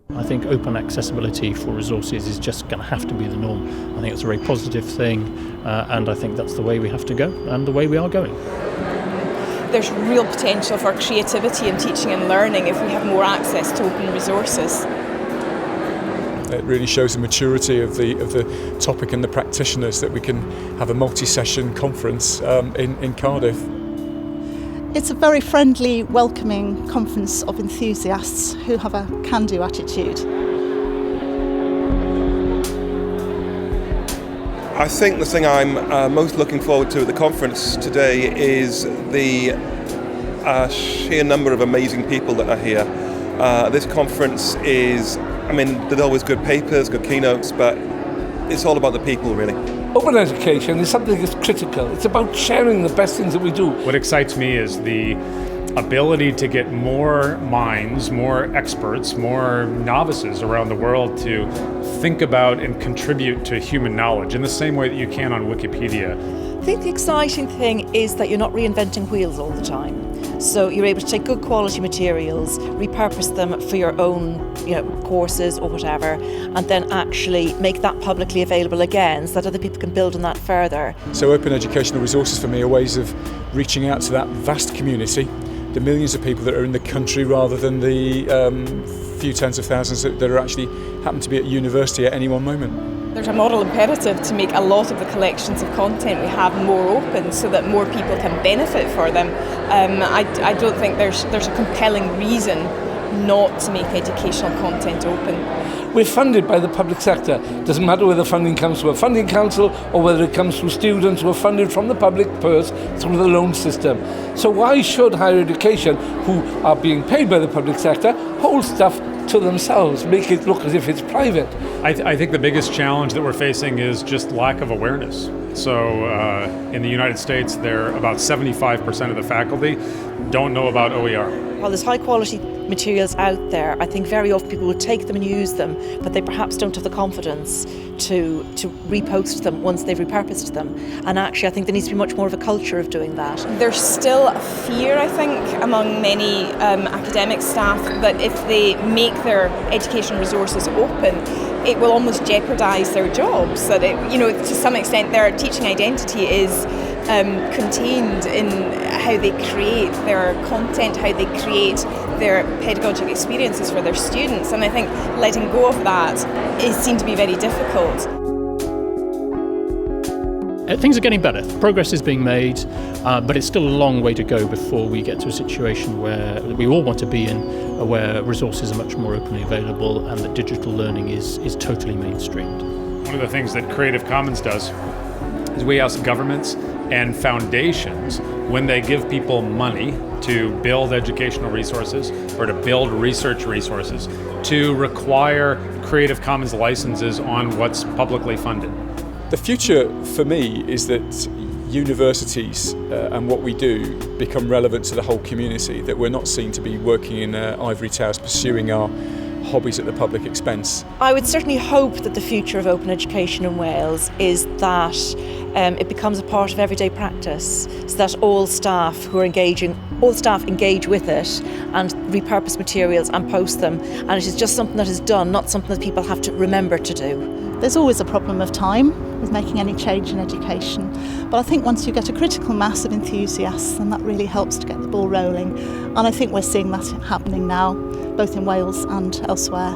I think open accessibility for resources is just going to have to be the norm. I think it's a very positive thing, and I think that's the way we have to go and the way we are going. There's real potential for creativity in teaching and learning if we have more access to open resources. It really shows the maturity of the topic and the practitioners that we can have a multi-session conference in Cardiff. It's a very friendly, welcoming conference of enthusiasts who have a can-do attitude. I think the thing I'm most looking forward to at the conference today is the sheer number of amazing people that are here. This conference is, there's always good papers, good keynotes, but it's all about the people, really. Open education is something that's critical. It's about sharing the best things that we do. What excites me is the ability to get more minds, more experts, more novices around the world to think about and contribute to human knowledge in the same way that you can on Wikipedia. I think the exciting thing is that you're not reinventing wheels all the time. So you're able to take good quality materials, repurpose them for your own courses or whatever, and then actually make that publicly available again so that other people can build on that further. So open educational resources for me are ways of reaching out to that vast community, the millions of people that are in the country rather than the few tens of thousands that are actually happen to be at university at any one moment. There's a moral imperative to make a lot of the collections of content we have more open so that more people can benefit for them. I don't think there's a compelling reason not to make educational content open. We're funded by the public sector. It doesn't matter whether funding comes through a funding council or whether it comes through students who are funded from the public purse through the loan system. So why should higher education, who are being paid by the public sector, hold stuff to themselves, make it look as if it's private? I think the biggest challenge that we're facing is just lack of awareness. So in the United States, about 75% of the faculty don't know about OER. While there's high quality materials out there, I think very often people will take them and use them, but they perhaps don't have the confidence to repost them once they've repurposed them. And actually I think there needs to be much more of a culture of doing that. There's still a fear, I think, among many academic staff that if they make their education resources open, it will almost jeopardise their jobs. That to some extent their teaching identity is contained in how they create their content, how they create their pedagogic experiences for their students. And I think letting go of that is seen to be very difficult. Things are getting better. Progress is being made, but it's still a long way to go before we get to a situation where we all want to be in, where resources are much more openly available and that digital learning is totally mainstreamed. One of the things that Creative Commons does is we ask governments and foundations, when they give people money to build educational resources or to build research resources, to require Creative Commons licenses on what's publicly funded. The future for me is that universities and what we do become relevant to the whole community, that we're not seen to be working in ivory towers pursuing our hobbies at the public expense. I would certainly hope that the future of open education in Wales is that it becomes a part of everyday practice, so that all staff engage with it and repurpose materials and post them, and it is just something that is done, not something that people have to remember to do. There's always a problem of time with making any change in education, but I think once you get a critical mass of enthusiasts, then that really helps to get the ball rolling, and I think we're seeing that happening now, both in Wales and elsewhere.